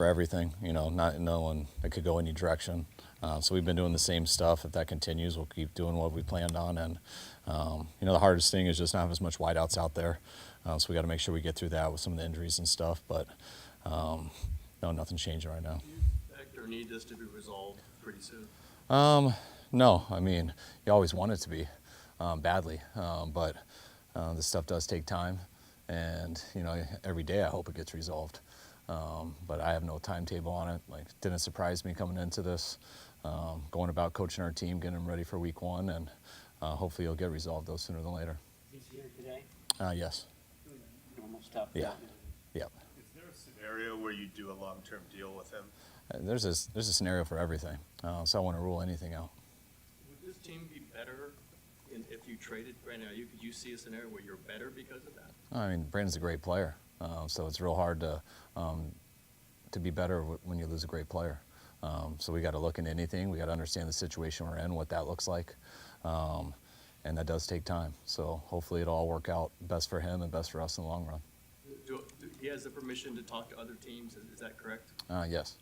for everything, not knowing it could go any direction. So we've been doing the same stuff. If that continues, we'll keep doing what we planned on. And, the hardest thing is just not have as much wideouts out there. So we got to make sure we get through that with some of the injuries and stuff. But, no, nothing's changing right now. Do you expect or need this to be resolved pretty soon? No, you always want it to be badly. But this stuff does take time. And, every day I hope it gets resolved. But I have no timetable on it. Like, didn't surprise me coming into this. Going about coaching our team, getting them ready for week 1, and hopefully it'll get resolved though sooner than later. He's here today? Yes. Almost tough. Yeah. Yep. Is there a scenario where you do a long-term deal with him? There's a scenario for everything, so I want to rule anything out. Would this team be better if you traded Brandon? Could you see a scenario where you're better because of that? Brandon's a great player, so it's real hard to be better when you lose a great player. So we got to look into anything. We got to understand the situation we're in, what that looks like, and that does take time. So hopefully it'll all work out best for him and best for us in the long run. He has the permission to talk to other teams. Is that correct? Yes.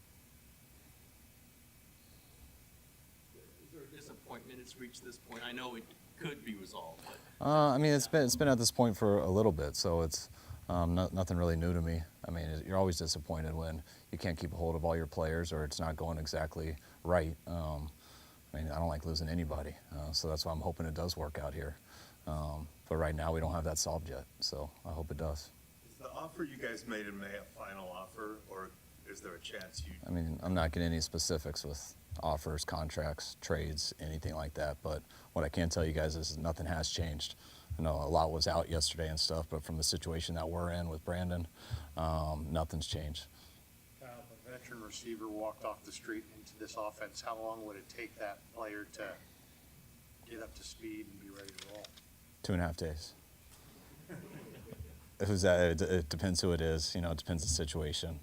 Is there a disappointment it's reached this point? I know it could be resolved. But... it's been at this point for a little bit, so it's nothing really new to me. You're always disappointed when you can't keep a hold of all your players or it's not going exactly right. I don't like losing anybody, so that's why I'm hoping it does work out here. But right now we don't have that solved yet, so I hope it does. Is the offer you guys made in May a final offer, or is there a chance you... I'm not getting any specifics with offers, contracts, trades, anything like that, but what I can tell you guys is nothing has changed. I know a lot was out yesterday and stuff, but from the situation that we're in with Brandon, nothing's changed. Kyle, if a veteran receiver walked off the street into this offense, how long would it take that player to get up to speed and be ready to roll? 2.5 days. It depends who it is. It depends the situation,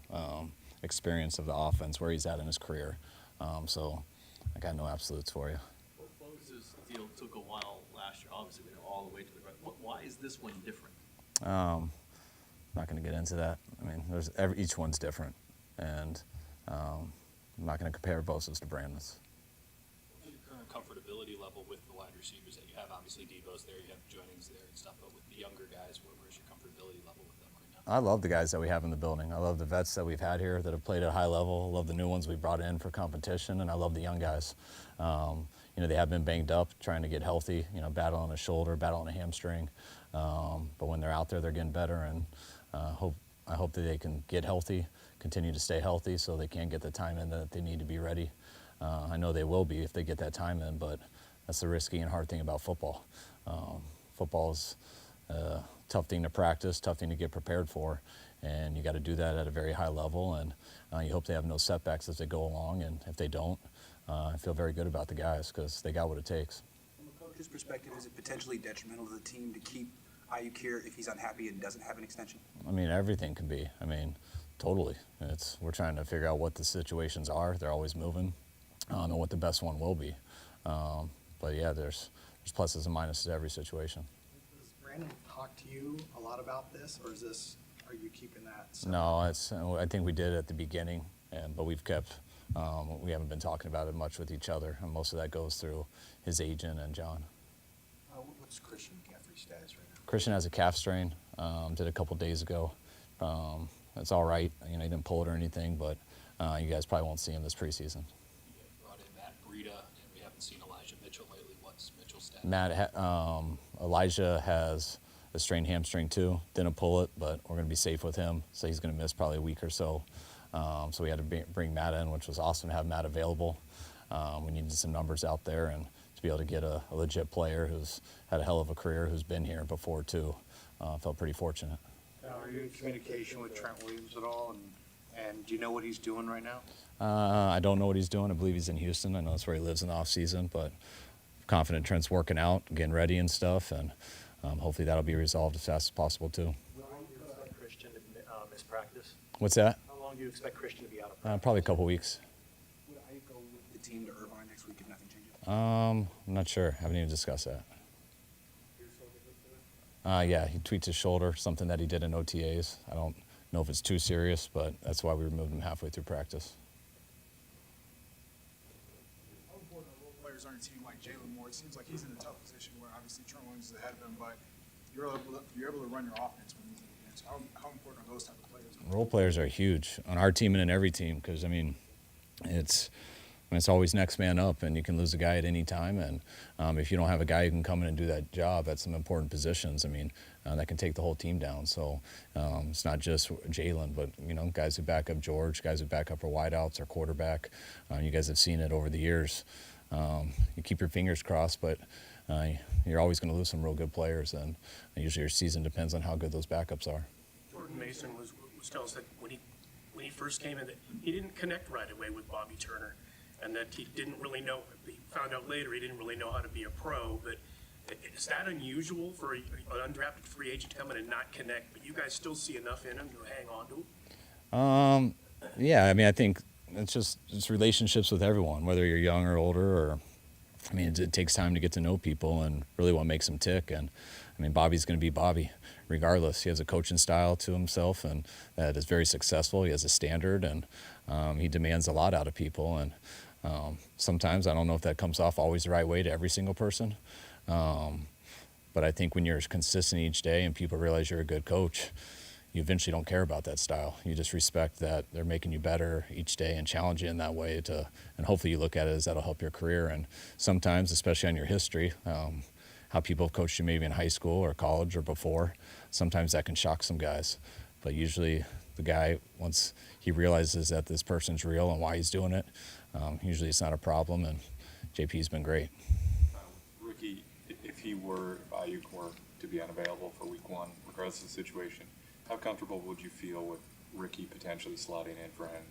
experience of the offense, where he's at in his career. So I got no absolutes for you. Well, Bose's deal took a while last year. Obviously, we know all the way to the right. Why is this one different? I'm not going to get into that. Each one's different, and I'm not going to compare Bosa's to Brandon's. What's your current comfortability level with the wide receivers that you have? Obviously, Debo's there, you have Jennings there and stuff, but with the younger guys, where's your comfortability level with them right now? I love the guys that we have in the building. I love the vets that we've had here that have played at a high level. I love the new ones we brought in for competition, and I love the young guys. They have been banged up, trying to get healthy, battling a shoulder, battling a hamstring. But when they're out there, they're getting better, and I hope that they can get healthy, continue to stay healthy so they can get the time in that they need to be ready. I know they will be if they get that time in, but that's the risky and hard thing about football. Football is a tough thing to practice, tough thing to get prepared for, and you got to do that at a very high level, and you hope they have no setbacks as they go along, and if they don't, I feel very good about the guys because they got what it takes. From a coach's perspective, is it potentially detrimental to the team to keep Ayuk here if he's unhappy and doesn't have an extension? Everything can be. Totally. We're trying to figure out what the situations are. They're always moving, and what the best one will be. But yeah, there's pluses and minuses to every situation. Does Brandon talk to you a lot about this, or are you keeping that separate? No, I think we did at the beginning, but we haven't been talking about it much with each other, and most of that goes through his agent and John. What's Christian McCaffrey's status right now? Christian has a calf strain, did a couple days ago. It's all right. He didn't pull it or anything, but you guys probably won't see him this preseason. You brought in Matt Breida, and we haven't seen Elijah Mitchell lately. What's Mitchell's status? Elijah has a strained hamstring too. Didn't pull it, but we're going to be safe with him, so he's going to miss probably a week or so. So we had to bring Matt in, which was awesome to have Matt available. We needed some numbers out there, and to be able to get a legit player who's had a hell of a career, who's been here before too, felt pretty fortunate. Are you in communication with Trent Williams at all, and do you know what he's doing right now? I don't know what he's doing. I believe he's in Houston. I know that's where he lives in the off season, but confident Trent's working out, getting ready and stuff, and hopefully that'll be resolved as fast as possible too. How long do you expect Christian to miss practice? What's that? How long do you expect Christian to be out of practice? Probably a couple weeks. Would Ayuk go with the team to Irvine next week if nothing changes? I'm not sure. Haven't even discussed that. Yeah, he tweaked his shoulder, something that he did in OTAs. I don't know if it's too serious, but that's why we removed him halfway through practice. How important are role players on a team like Jalen Moore? It seems like he's in a tough position where obviously Trent Williams is ahead of him, but you're able to run your offense when he's in the game. So how important are those type of players? Role players are huge on our team and in every team because, I mean, it's always next man up, and you can lose a guy at any time. And if you don't have a guy who can come in and do that job at some important positions, I mean, that can take the whole team down. So it's not just Jalen, but, you know, guys who back up George, guys who back up our wideouts, our quarterback. You guys have seen it over the years. You keep your fingers crossed, but you're always going to lose some real good players, and usually your season depends on how good those backups are. Jordan Mason was telling us that when he first came in, that he didn't connect right away with Bobby Turner, and that he didn't really know. He found out later he didn't really know how to be a pro. But is that unusual for an undrafted free agent to come in and not connect? But you guys still see enough in him to hang on to him? Yeah, I mean, I think it's relationships with everyone, whether you're young or older, or I mean, it takes time to get to know people and really what makes them tick. And I mean, Bobby's going to be Bobby regardless. He has a coaching style to himself, and that is very successful. He has a standard, and he demands a lot out of people. And sometimes I don't know if that comes off always the right way to every single person. But I think when you're consistent each day and people realize you're a good coach, you eventually don't care about that style. You just respect that they're making you better each day and challenge you in that way and hopefully you look at it as that'll help your career. And sometimes, especially on your history, how people have coached you maybe in high school or college or before, sometimes that can shock some guys. But usually the guy, once he realizes that this person's real and why he's doing it, usually it's not a problem, and JP's been great. Ricky, if Ayuk were to be unavailable for week one, regardless of the situation, how comfortable would you feel with Ricky potentially slotting in for him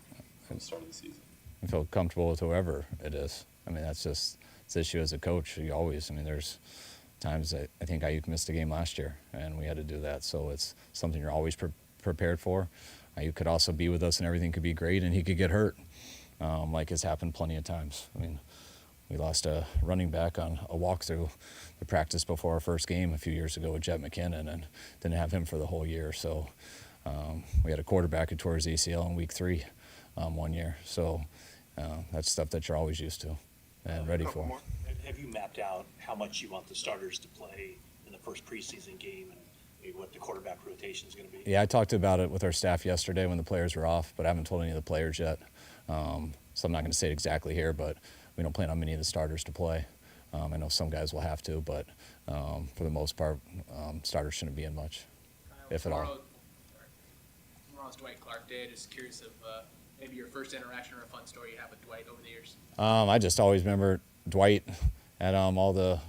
from the start of the season? I feel comfortable with whoever it is. I mean, that's just it's the issue as a coach. You always, I mean, there's times I think Ayuk missed a game last year, and we had to do that. So it's something you're always prepared for. Ayuk could also be with us, and everything could be great, and he could get hurt, like it's happened plenty of times. I mean, we lost a running back on a walkthrough the practice before our first game a few years ago with Jet McKinnon, and didn't have him for the whole year. So we had a quarterback who tore his ACL in week 3 one year. So that's stuff that you're always used to and ready for. More. Have you mapped out how much you want the starters to play in the first preseason game and maybe what the quarterback rotation is going to be? Yeah, I talked about it with our staff yesterday when the players were off, but I haven't told any of the players yet. So I'm not going to say it exactly here, but we don't plan on many of the starters to play. I know some guys will have to, but for the most part, starters shouldn't be in much, if at all. Tomorrow's Dwight Clark Day. Just curious of maybe your first interaction or a fun story you have with Dwight over the years. I just always remember Dwight at all the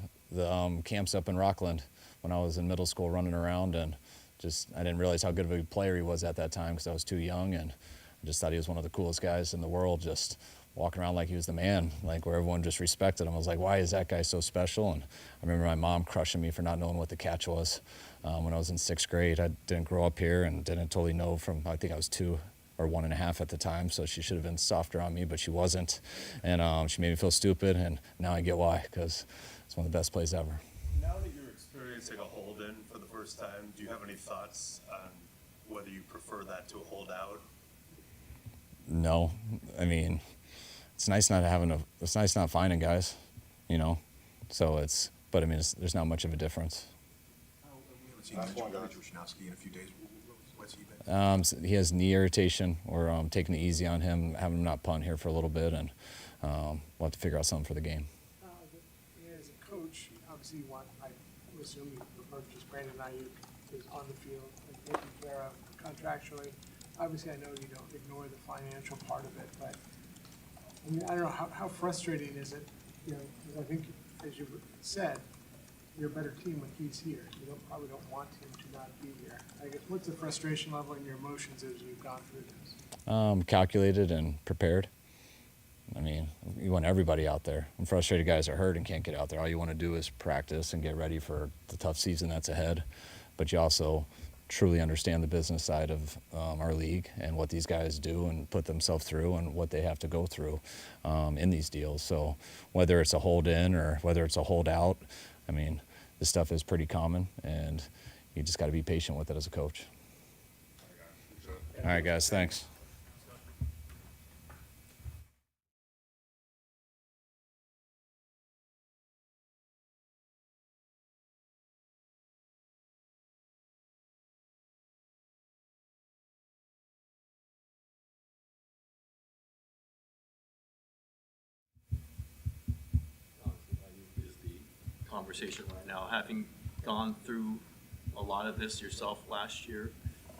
camps up in Rockland when I was in middle school running around, and just I didn't realize how good of a player he was at that time because I was too young, and I just thought he was one of the coolest guys in the world, just walking around like he was the man, like where everyone just respected him. I was like, why is that guy so special? And I remember my mom crushing me for not knowing what the catch was when I was in 6th grade. I didn't grow up here and didn't totally know from, I think I was 2 or 1.5 at the time, so she should have been softer on me, but she wasn't. And she made me feel stupid, and now I get why, because it's one of the best plays ever. Now that you're experiencing a hold-in for the first time, do you have any thoughts on whether you prefer that to a holdout? No, I mean, it's nice not finding guys, you know. So but I mean, there's not much of a difference. We haven't seen Wisnowski in a few days. What's he been? He has knee irritation. We're taking it easy on him, having him not punt here for a little bit, and we'll have to figure out something for the game. As a coach, obviously you want, I would assume you prefer just Brandon Ayuk is on the field and taken care of contractually. Obviously, I know you don't ignore the financial part of it, but I mean, I don't know, how frustrating is it? You know, 'cause I think, as you said, you're a better team when he's here. You probably don't want him to not be here. I guess, what's the frustration level and your emotions as you've gone through this? Calculated and prepared. I mean, you want everybody out there. And frustrated guys are hurt and can't get out there. All you want to do is practice and get ready for the tough season that's ahead. But you also truly understand the business side of our league and what these guys do and put themselves through and what they have to go through in these deals. So whether it's a hold in or whether it's a hold out, I mean, this stuff is pretty common, and you just got to be patient with it as a coach. All right, guys. Thanks. Is the conversation right now, having gone through a lot of this yourself last year,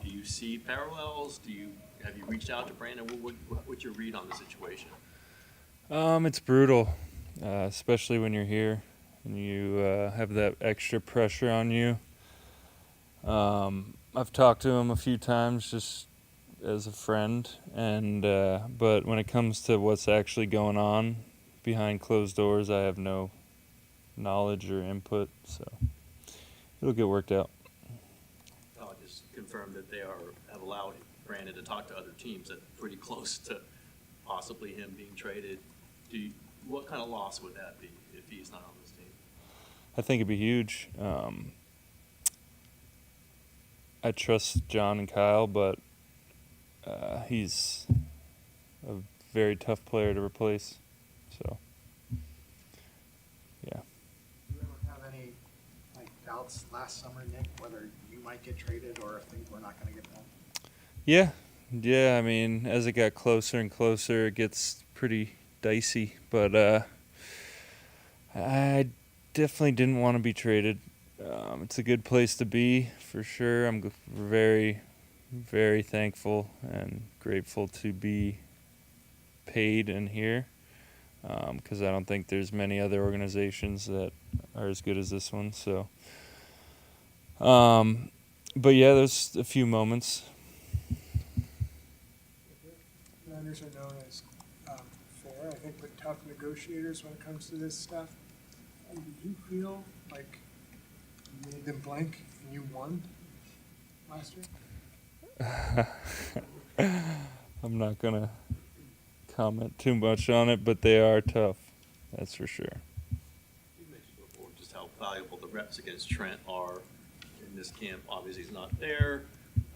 do you see parallels? Have you reached out to Brandon? What's your read on the situation? It's brutal, especially when you're here and you have that extra pressure on you. I've talked to him a few times just as a friend, and but when it comes to what's actually going on behind closed doors, I have no knowledge or input, so it'll get worked out. I'll just confirm that have allowed Brandon to talk to other teams that are pretty close to possibly him being traded. What kind of loss would that be if he's not on this team? I think it'd be huge. I trust John and Kyle, but he's a very tough player to replace. So, yeah. Do you ever have any doubts last summer, Nick, whether you might get traded or if things were not going to get done? Yeah. I mean, as it got closer and closer, it gets pretty dicey. But I definitely didn't want to be traded. It's a good place to be for sure. I'm very, very thankful and grateful to be paid and here, because I don't think there's many other organizations that are as good as this one. So, but yeah, there's a few moments. Niners are known as fair, I think, but tough negotiators when it comes to this stuff. Do you feel like you made them blank and you won last year? I'm not going to comment too much on it, but they are tough. That's for sure. You mentioned before just how valuable the reps against Trent are in this camp. Obviously, he's not there.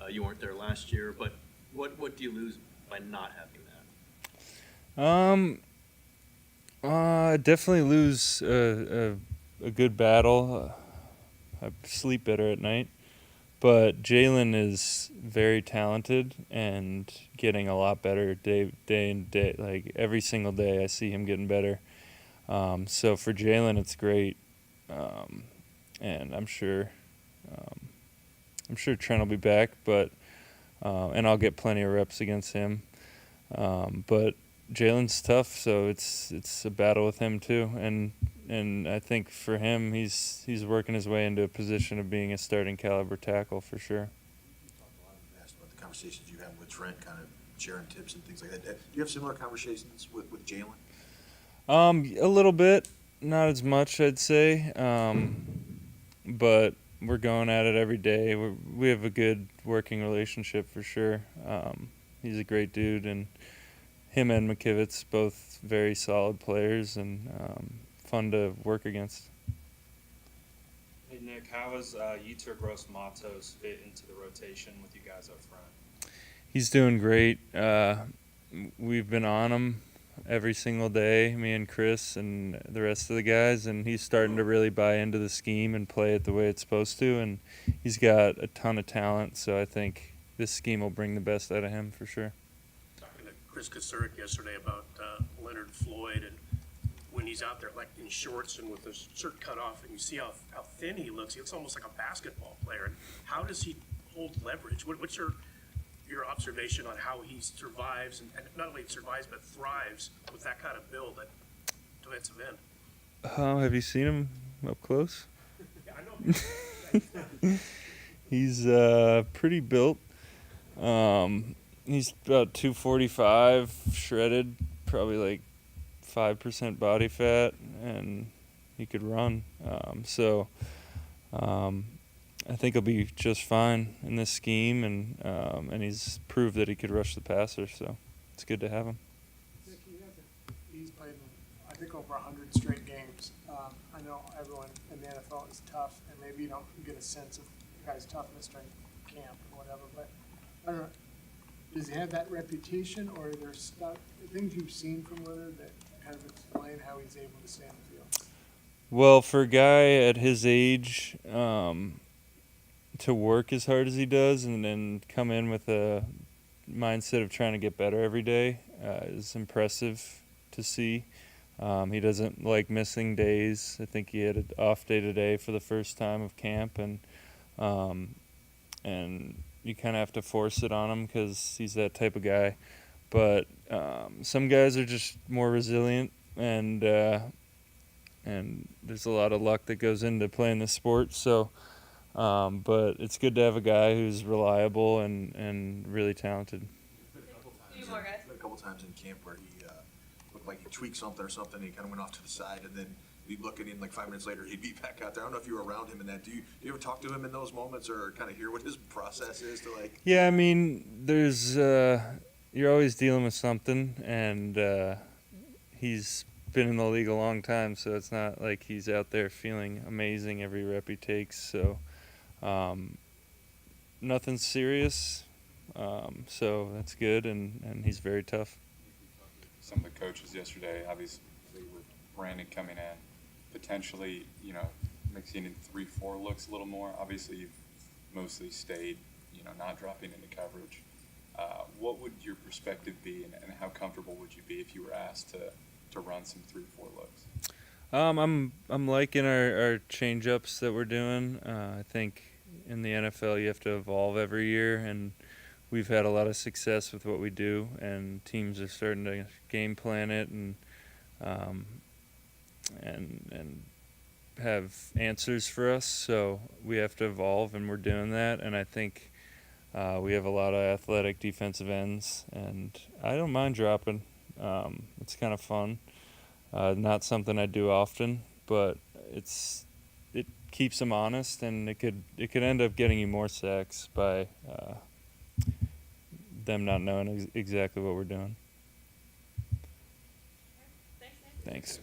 You weren't there last year, but what do you lose by not having that? Definitely lose a good battle. I sleep better at night. But Jalen is very talented and getting a lot better day and day. Like every single day, I see him getting better. So for Jalen, it's great, and I'm sure Trent will be back. But and I'll get plenty of reps against him. But Jalen's tough, so it's a battle with him too. And I think for him, he's working his way into a position of being a starting caliber tackle for sure. You talked a lot in the past about the conversations you have with Trent, kind of sharing tips and things like that. Do you have similar conversations with Jalen? A little bit, not as much, I'd say. But we're going at it every day. We have a good working relationship for sure. He's a great dude, and him and McKivitz, both very solid players and fun to work against. Hey Nick, how has Yetur Gross-Matos fit into the rotation with you guys up front? He's doing great. We've been on him every single day, me and Chris and the rest of the guys, and he's starting to really buy into the scheme and play it the way it's supposed to, and he's got a ton of talent, so I think this scheme will bring the best out of him for sure. Talking to Chris Kasurek yesterday about Leonard Floyd, and when he's out there like in shorts and with his shirt cut off, and you see how thin he looks almost like a basketball player. And how does he hold leverage? What's your observation on how he survives, and not only survives but thrives with that kind of build at defensive end? Have you seen him up close? Yeah, I know. He's pretty built. He's about 245, shredded, probably like 5% body fat, and he could run. I think he'll be just fine in this scheme, and he's proved that he could rush the passer, so it's good to have him. He's played, I think, over 100 straight games. I know everyone in the NFL is tough, and maybe you don't get a sense of the guy's toughness during camp or whatever, but I don't know. does he have that reputation, or are there stuff, things you've seen from Willard that kind of explain how he's able to stay on the field? Well, for a guy at his age, to work as hard as he does and then come in with a mindset of trying to get better every day is impressive to see. He doesn't like missing days. I think he had an off day today for the first time of camp, and you kind of have to force it on him because he's that type of guy. But some guys are just more resilient, and there's a lot of luck that goes into playing this sport. So, but it's good to have a guy who's reliable and really talented. There's been a couple times in camp where he looked like he tweaked something or something, and he kind of went off to the side, and then we'd look at him like 5 minutes later, he'd be back out there. I don't know if you were around him in that. Do you ever talk to him in those moments, or kind of hear what his process is to like? Yeah, I mean, there's you're always dealing with something, and he's been in the league a long time, so it's not like he's out there feeling amazing every rep he takes. So nothing serious, so that's good, and he's very tough. Some of the coaches yesterday, obviously with Brandon coming in, potentially, mixing in 3-4 looks a little more. Obviously, you've mostly stayed, not dropping into coverage. What would your perspective be, and how comfortable would you be if you were asked to run some 3-4 looks? I'm liking our change-ups that we're doing. I think in the NFL you have to evolve every year, and we've had a lot of success with what we do, and teams are starting to game plan it and have answers for us. So we have to evolve, and we're doing that. And I think we have a lot of athletic defensive ends, and I don't mind dropping. It's kind of fun. Not something I do often, but it keeps them honest, and it could end up getting you more sacks by them not knowing exactly what we're doing. Thanks.